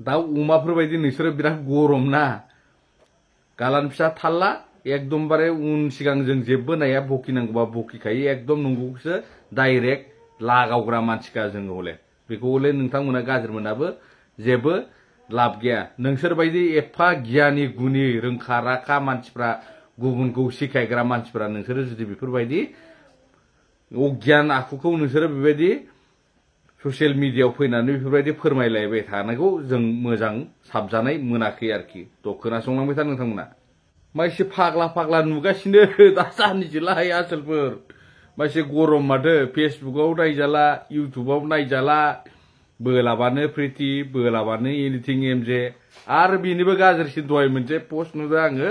दाउ अमाफोरबायदि नोंसोरो बिराद गरम ना गालान फिसा थाल्ला एकदमबारे उन सिगां जों जेबो नाया बकिनांगौबा बकिखायो एकदम नंगौसो डाइरेक्ट लागावग्रा मानसिखा जोङो हले बेखौ हले नोंथांमोना गाज्रि मोनाबो जेबो लाब गैया नोंसोरबायदि एफा गियानि गुनि रोंखा राखा मानसिफ्रा गुबुनखौ सिखायग्रा मानसिफ्रा नोंसोरो जुदि बेफोरबायदि अगियान आखुखौ नोंसोरो बेबायदि ससियेल मिडियायाव फैनानै बेफोरबायदि फोरमायलायबाय थानायखौ जों मोजां साबजानाय मोनाखै आरोखि थ' खोनासंलांबाय था नोंथांमोना माइसे फाग्ला फाग्ला नुगासिनो दा साननैसोलाय आसोलफोर माइसे गरम माथो फेसबुकआव नायजाला इउटुबाव नायजाला बोलाबानो प्रिति बोलाबानो एनिथिं एमजे आरो बेनिबो गाज्रिसिन दहाय मोनसे पस्ट नुदों आङो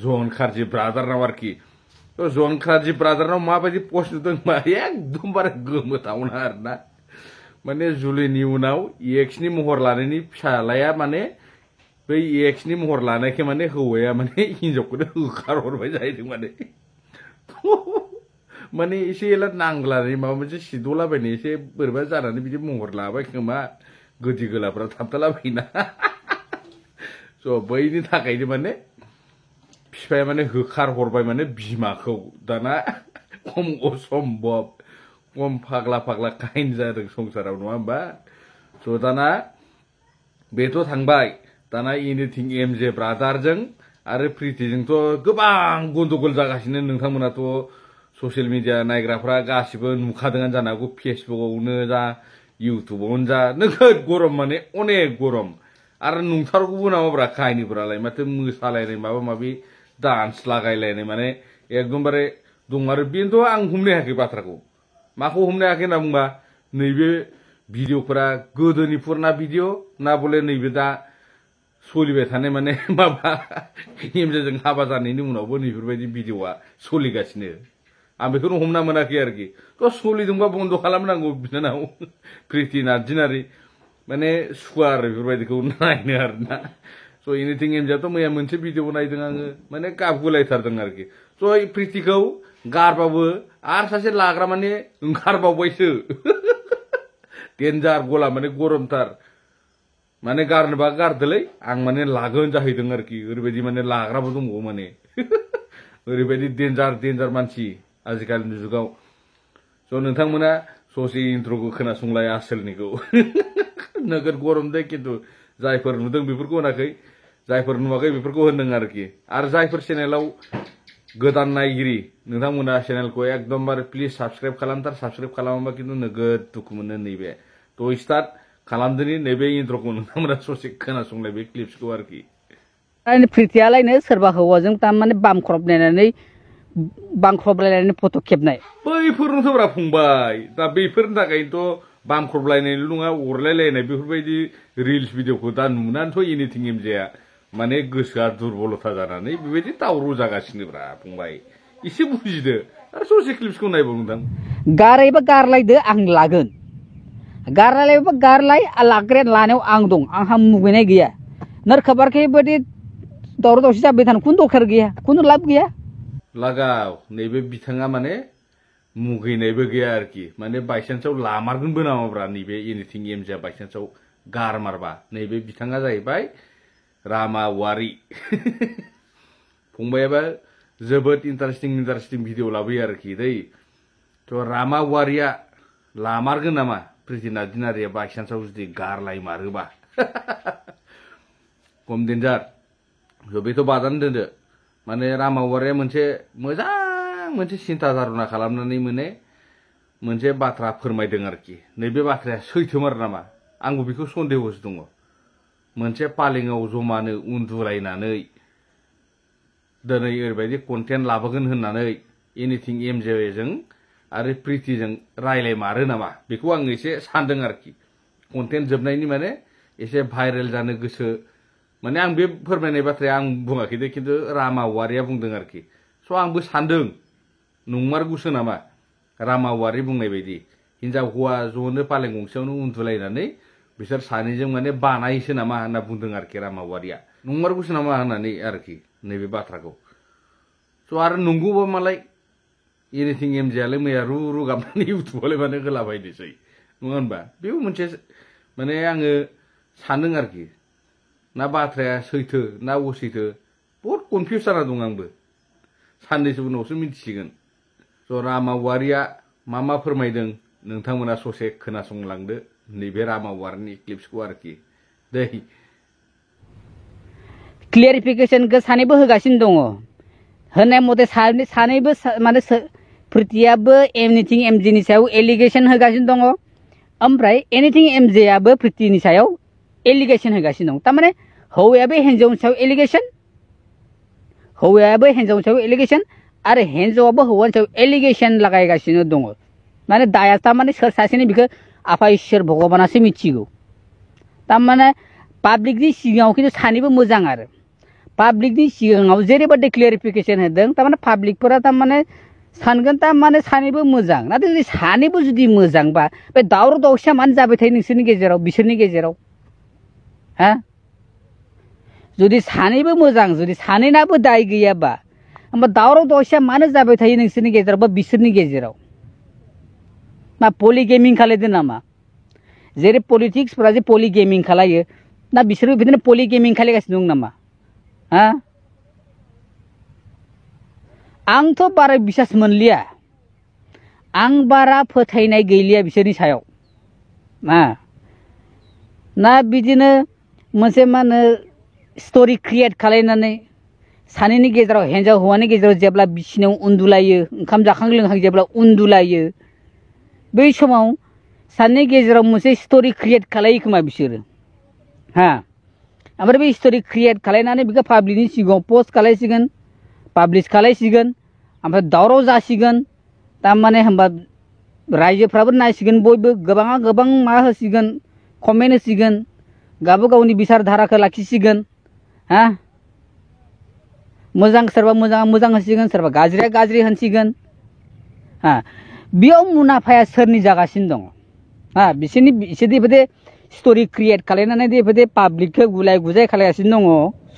जन खारजि ब्रादारनाव आरोखि जन खारजि ब्रादारनाव माबायदि पस्ट नुदों होनबा एकदमबारे गोमोथावना आरोना माने जुलिनि उनाव एक्सनि महर लानायनि फिसालाया माने बै एक्सनि महर लानायखाय माने हौवाया माने हिनजावखौनो होखारहरबाय जाहैदों माने एसे एला नांग्लानानै माबा मोनसे सिदलाबायनाय एसे बोरैबा जानानै बिदि महर लाबाय खोमा गोदि गोलाफ्रा थाबथालाबायोना स' बैनि थाखायनो माने बिफाया माने होखारहरबाय माने बिमाखौ दाना खम असम्भब खम फाग्ला फाग्ला काहिनि जादों संसाराव नङा होमबा स' दाना बेथ' थांबाय दाना एनिथिं एमजे ब्रादारजों आरो प्रितिजोंथ' गोबां गन्डगल जागासिनो नोंथांमोनाथ' ससियेल मिडिया नायग्राफ्रा गासिबो नुखादोंआनो जानो हागौ फेसबुकआवनो जा इउटुबावनो जा नोगोद गरम माने अनेक गरम आरो नंथारगौबो नामाब्रा काहिनिफोरालाय माथो मोसालायनाय माबा माबि डान्स लागायलायनाय माने एकदमबारे दं आरो बेनोथ' आं हमनो हायाखै बाथ्राखौ माखौ हमनो हायाखै होनना बुंबा नैबे भिडिअफोरा गोदोनि पुरना भिडिअ ना बले नैबे दा सोलिबाय थानाय माने माबा एमजेजों हाबा जानायनि उनावबो नैफोरबायदि भिडिअआ सोलिगासिनो आं बेखौनो हमना मोनाखै आरोखि थ' सोलिदोंबा बन्द' खालामनांगौ बिनानाव प्रिति नार्जिनारि माने सुखुवा आरो बेफोरबायदिखौ नायनो आरोना स' एनिथिं एमजेआथ' मैया मोनसे भिडिअ नायदों आङो माने गाबगुलायथारदों आरोखि स' प्रितिखौ गारबाबो आरो सासे लाग्रा माने ओंखारबावबायसो डेन्जार गला माने गरमथार माने गारनोबा गारदोलै आं माने लागोन जाहैदों आरोखि ओरैबायदि माने लाग्राबो दंबावो माने ओरैबायदि डेन्जार डेन्जार मानसि आजिखालिनि जुगाव स' नोंथांमोना ससे इन्ट्र'खौ खोनासंलाय आसोलनिखौ नोगोद गरम दे खिन्थु जायफोर नुदों बेफोरखौ होनाखै जायफोर नुवाखै बेफोरखौ होनदों आरोखि आरो जायफोर चेनेलाव गोदान नायगिरि नोंथांमोना चेनेलखौ एकदमबारे प्लिज साबस्क्राइब खालामथार साबस्क्राइब खालामाबा खिन्थु नोगोद दुखु मोनो नैबे थ' स्टार्ट खालामदोनि नैबे इन्ट्र'खौ नोंथांमोना ससे खोनासंलाय बे क्लिप्सखौ आरोखि प्रितियालायनो सोरबा हौवाजों तारमाने बामख्रबलायनानै बांख्रबलायनानै फट' खेबनाय बैफोरनोथ' ब्रा फंबाय दा बेफोरनि थाखायनोथ' बामख्रबलायनायल' नङा अरलायलायनाय बेफोरबायदि रिल्स भिडिअखौ दा नुनानैथ' एनिथिं एमजेआ माने गोसोआ दुरबलथा जानानै बेबायदि दावराव जागासिनोब्रा फंबाय एसे बुजिदो आरो ससे क्लिप्सखौ नायबाव नोंथां गारैबा गारलायदो आं लागोन गारलायबा गारलाय लाग्राया लानायाव आं दं आंहा मुगैनाय गैया नोरखाबारखै बायदि दावराव दावसि जाबाय थानो खुनु दरखार गैया खुनु लाब गैया लागाव नैबे बिथाङा माने मुगैनायबो गैया आरोखि माने बायसान्सआव लामारगोनबो नामाब्रा नैबे एनिथिं एमजेआ बायसान्सआव गारमारबा नैबे बिथाङा जाहैबाय रामा औवारि फंबायाबा जोबोद इन्टारेस्टिं भिडिअ लाबोयो आरोखि दै थ' रामा औवारिया लामारगोन नामा प्रिति नार्जिनारिया बायसान्सआव जुदि गारलायमारोबा खम डेन्जार बेथ' बादानो दोनदो माने रामा औवारिया मोनसे मोजां मोनसे सिन्था धारना खालामनानै मोनसे बाथ्रा फोरमायदों आरोखि नैबे बाथ्राया सैथोमार नामा आंबो बेखौ सन्देहसो दङ मोनसे पालेङाव जमानो उन्दुलायनानै दिनै ओरैबायदि कन्टेन्ट लाबोगोन होननानै एनिथिं एमजेजों आरो प्रितिजों रायलायमारो नामा बेखौ आं एसे सानदों आरोखि कन्टेन्ट जोबनायनि माने एसे भाइरेल जानो गोसो माने आं बे फोरमायनाय बाथ्राया आं बुङाखै दे खिन्थु रामा औवारिया बुंदों आरोखि स' आंबो सानदों नंमारगौसो नामा रामा औवारि बुंनाय बायदि हिनजाव हौवा ज'नो पालें गंसेयावनो उन्दुलायनानै बिसोर सानैजों माने बानायसो नामा होनना बुंदों आरोखि रामा औवारिया नंमारगौसो नामा होननानै आरोखि नैबे बाथ्राखौ स' आरो नंगौबा मालाय एनिथिं एमजेआलाय मैया रु गाबनानै इउटुबावलाय माने होलाबायनोसै नङा होनबा बेबो मोनसे माने आङो सानदों आरोखि ना बाथ्राया सैथो ना असैथो बहुत कनफिउस जाना दं आंबो साननैसो उनावसो मिथिसिगोन स' रामा औवारिया मा फोरमायदों नोंथांमोना ससे खोनासंलांदो नैबे रामा औवारिनि क्लिप्सखौ आरोखि दै क्लियारिफिकेशनखौ सानैबो होगासिनो दङ होननाय मथे सानैबो माने प्रितियाबो एनिथिं एमजेनि सायाव एलिगेशन होगासिनो दङ ओमफ्राय एनिथिं एमजेआबो प्रितिनि सायाव एलिगेशन होगासिनो दं तारमाने हौवायाबो हिन्जावनि सायाव एलिगेशन आरो हिन्जावाबो हौवानि सायाव एलिगेशन लागायगासिनो दङ माने दाया तारमाने सोर सासेनि बेखौ आफा इसोर भगबानासो मिथिगौ तारमाने पाब्लिकनि सिगाङाव खिन्थु सानैबो मोजां आरो पाब्लिकनि सिगाङाव जेरैबायदि क्लियारिफिकेशन होदों तारमाने पाब्लिकफोरा तारमाने सानगोन तारमाने सानैबो मोजां नाथाय जुदि सानैबो जुदि मोजांबा बे दावराव दावसिया मानो जाबाय थायो नोंसोरनि गेजेराव बिसोरनि गेजेराव हा जुदि सानैबो मोजां जुदि सानैनाबो दाय गैयाबा होमबा दावराव दावसिया मानो जाबाय थायो नोंसोरनि गेजेराव बा बिसोरनि गेजेराव मा पलिगेमिं खालायदों नामा जेरै पलिटिक्सफोरा जे पलिगेमिं खालायो ना बिसोरबो बिदिनो पलिगेमिं खालायगासिनो दं नामा हा आंथ' बारा बिसास मोनलिया आं बारा फोथायनाय गैलिया बिसोरनि सायाव ना बिदिनो मोनसे मा होनो स्ट'रि क्रिएट खालायनानै सानैनि गेजेराव हिन्जाव हौवानि गेजेराव जेब्ला बिसिनायाव उन्दुलायो ओंखाम जाखां लोंखां जेब्ला उन्दुलायो बै समाव सानैनि गेजेराव मोनसे स्ट'रि क्रिएट खालायो खोमा बिसोरो हा ओमफ्राय बे स्ट'रि क्रिएट खालायनानै बेखौ पाब्लिकनि सिगाङाव पस्ट खालायसिगोन पाब्लिश खालायसिगोन ओमफ्राय दावराव जासिगोन तारमाने होमबा रायजोफ्राबो नायसिगोन बयबो गोबाङा गोबां मा होसिगोन कमेन्ट होसिगोन गावबा गावनि बिसार धाराखौ लाखिसिगोन हा मोजां सोरबा मोजां होसिगोन सोरबा गाज्रिया गाज्रि होनसिगोन हा बेयाव मुलाम्फाया सोरनि जागासिनो दङ हा बिसोरनि बेबायदि स्ट'रि क्रिएट खालायनानै बेबायदि पाब्लिकखौ गुलाय गुजाय खालायगासिनो दङ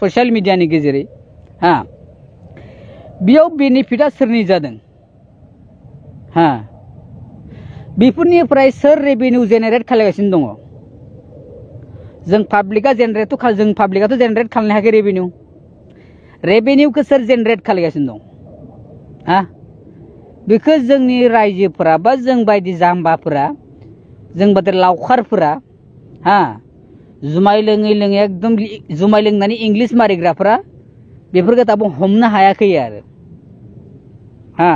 ससियेल मिडियानि गेजेरै हा बेयाव बेनिफिटआ सोरनि जादों हा बेफोरनिफ्राय सोर रेभिनिउ जेनेरेट खालायगासिनो दङ जों पाब्लिकआथ' जेनेरेट खालामनो हायाखै रेभिनिउखौ सोर जेनेरेट खालायगासिनो दं हा बेखौ जोंनि रायजोफोरा बा जों बायदि जाम्बाफोरा जों बायदि लावखारफोरा हा जुमाय लोङै एकदम जुमाय लोंनानै इंलिस मारिग्राफोरा बेफोरखौ दाबो हमनो हायाखै आरो हा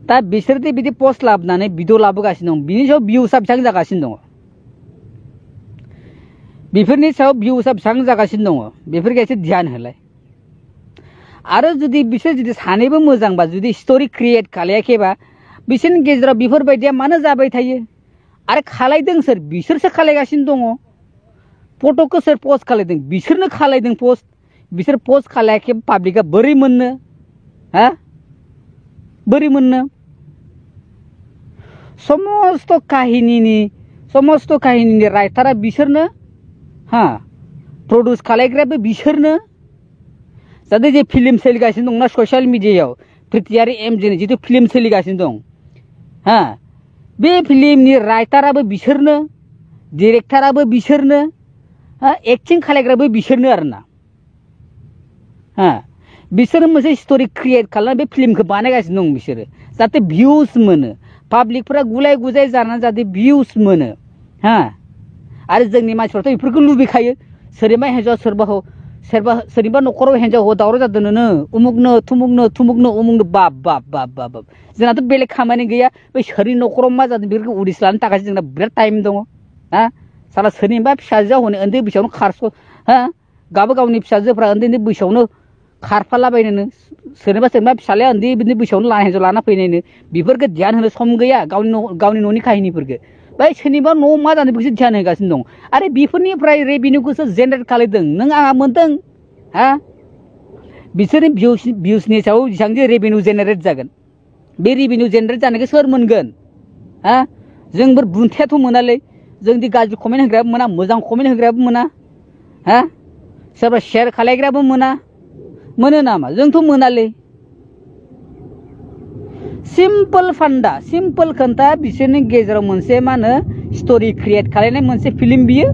दा बिसोरदि बिदि पस्ट लाबोनानै भिडिअ लाबोगासिनो दं बिनि सायाव भिउसआ बेसेबां जागासिनो दङ बेफोरनि सायाव भिउसआ बेसेबां जागासिनो दङ बेफोरखौ एसे ध्यान होलाय आरो जुदि बिसोर जुदि सानैबो मोजांबा जुदि स्ट'रि क्रिएट खालायाखैबा बिसोरनि गेजेराव बेफोरबायदिया मानो जाबाय थायो आरो खालायदों सोर बिसोरसो खालायगासिनो दङ फट'खौ सोर पस्ट खालायदों बिसोरनो खालायदों पस्ट बिसोर पस्ट खालायाखै पाब्लिकआ बोरै मोननो हा बोरै मोननो समस्त काहिनीनि राइटारा बिसोरनो हा प्रडिउस खालायग्रायाबो बिसोरनो जाहाथे जे फिल्म सोलिगासिनो दंना ससियेल मिडियायाव प्रितियारि एमजेनि जिथु फिल्म सोलिगासिनो दं हा बे फिल्मनि राइटाराबो बिसोरनो डिरेक्टराबो बिसोरनो हा एक्टिं खालायग्राबो बिसोरनो आरोना हा बिसोरो मोनसे स्ट'रि क्रिएट खालामनानै बे फिल्मखौ बानायगासिनो दं बिसोरो जाहाथे भिउस मोनो पाब्लिकफोरा गुलाय गुजाय जानानै जाहाथे भिउस मोनो हा आरो जोंनि मानसिफ्राथ' बेफोरखौ लुबैखायो सोरनिबा हिन्जाव सोरनिबा न'खराव हिन्जाव हौवा दावराव जादोंनो उमुगनो थुमुगनो बाब जोंनाथ' बेलेग खामानि गैया बै सोरनि न'खराव मा जादों बेफोरखौ उदिस लानो थाखाय जोंना बिराद टाइम दङ हा साला सोरनिबा फिसाजोआ हनै उन्दै बैसोआवनो हा गावबा गावनि फिसाजोफ्रा उन्दै बैसोआवनो खारफालाबायनोनो सोरनिबा फिसालाया उन्दै बैसोआवनो हिन्जाव लाना फैनायनो बेफोरखौ ध्यान होनो सम गैया गावनि न'नि काहिनिफोरखौ बै सोरनिबा न'आव मा जादों बेखौसो ध्यान होगासिनो दं आरो बेफोरनिफ्राय रेभिनिउखौसो जेनेरेट खालायदों नों आंहा मोनदों हा बिसोरनि भिउसनि सायाव जेसेबां जे रेभिनिउ जेनेरेट जागोन बे रेभिनिउ जेनेरेट जानायखौ सोर मोनगोन हा जोंफोर बुंथायाथ' मोनालै जोंदि गाज्रि कमेन्ट होग्रायाबो मोना मोजां कमेन्ट होग्रायाबो मोना हा सोरबा शेयार खालायग्रायाबो मोनो नामा जोंथ' मोनालै सिम्पोल खोन्था बिसोरनि गेजेराव मोनसे मा होनो स्ट'रि क्रिएट खालायनाय मोनसे फिल्म बियो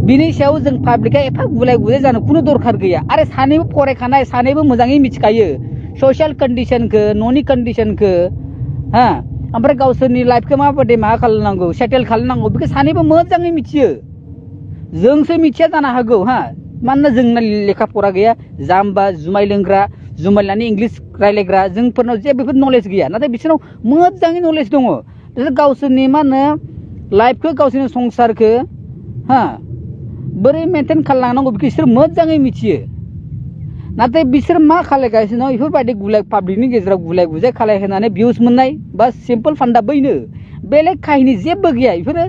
बिनि सायाव जों पाब्लिकआ एफा गुलाय गुजाय जानो खुनु दरखार गैया आरो सानैबो फरायखानाय सानैबो मोजाङै मिथिखायो ससियेल कन्डिशनखौ न'नि कन्डिशनखौ हा ओमफ्राय गावसोरनि लाइफखौ माबायदि मा खालामनांगौ सेटेल खालामनांगौ बेखौ सानैबो मोजाङै मिथियो जोंसो मिथिया जानो हागौ हा मानोना जोंना लेखा फरा गैया जाम्बा जुमाय लोंग्रा जुमाय लानानै इंलिस रायलायग्रा जोंफोरनाव जेबो नलेज गैया नाथाय बिसोरनाव मोजाङै नलेज दङ बिसोर गावसोरनि मा होनो लाइफखौ गावसोरनि संसारखौ हा बोरै मेनटेन खालामनांगौ बेखौ बिसोर मोजाङै मिथियो नाथाय बिसोर मा खालायगासिनो बेफोरबायदि गुलाय पाब्लिकनि गेजेराव गुलाय गुजाय खालायहोनानै भिउस मोननाय बा सिम्पोल फान्दा बैनो बेलेग काहिनी जेबो गैया बेफोरो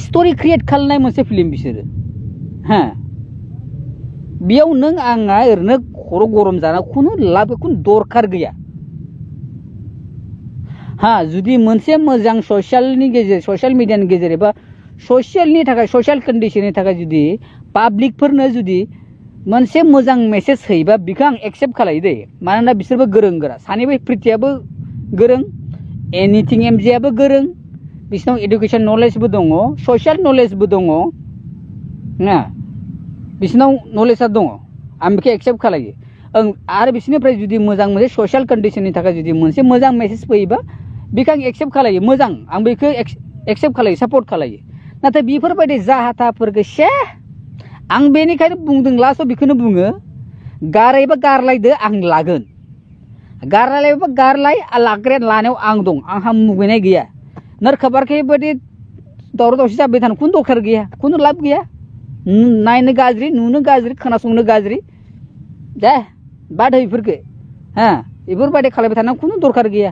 स्ट'रि क्रिएट खालामनाय मोनसे फिल्म बिसोरो हा बेयाव नों आंहा ओरैनो खर' गरम जाना खुनु लाब खुनु दरखार गैया हा जुदि मोनसे मोजां ससियेल मिडियानि गेजेर एबा ससियेलनि थाखाय ससियेल कन्डिशननि थाखाय जुदि पाब्लिकफोरनो जुदि मोनसे मोजां मेसेज होयोबा बेखौ आं एक्सेप्ट खालायो दे मानोना बिसोरबो गोरों गोरा सानैबो प्रिथियाबो गोरों एनिथिं एमजेआबो गोरों बिसोरनाव एडुकेसन नलेजबो दङ ससियेल नलेजबो दङ ना बिसोरनाव नलेजआ दङ आं बेखौ एक्सेप्ट खालायो आरो बिसोरनिफ्राय जुदि मोजां मोनसे ससियेल कन्डिशननि थाखाय जुदि मोनसे मोजां मेसेज फैयोबा बेखौ आं एक्सेप्ट खालायो मोजां आं बेखौ एक्सेप्ट खालायो सापर्ट खालायो नाथाय बेफोरबायदि जाहाथाफोरखौ आं बेनिखायनो बुंदों लास्टआव बेखौनो बुङो गारैबा गारलायदो आं लागोन गारलायबा गारलाय लाग्रेन लानायाव आं दं आंहा मुगैनाय गैया नोरखाबारखे बायदि दावराव दावसि जाबाय थानो खुनु दरखार गैया खुनु लाब गैया नायनो गाज्रि नुनो गाज्रि खोनासंनो गाज्रि दे बाद हो बेफोरखौ हा बेफोरबायदि खालायबाय थानांगौ खुनु दरखार गैया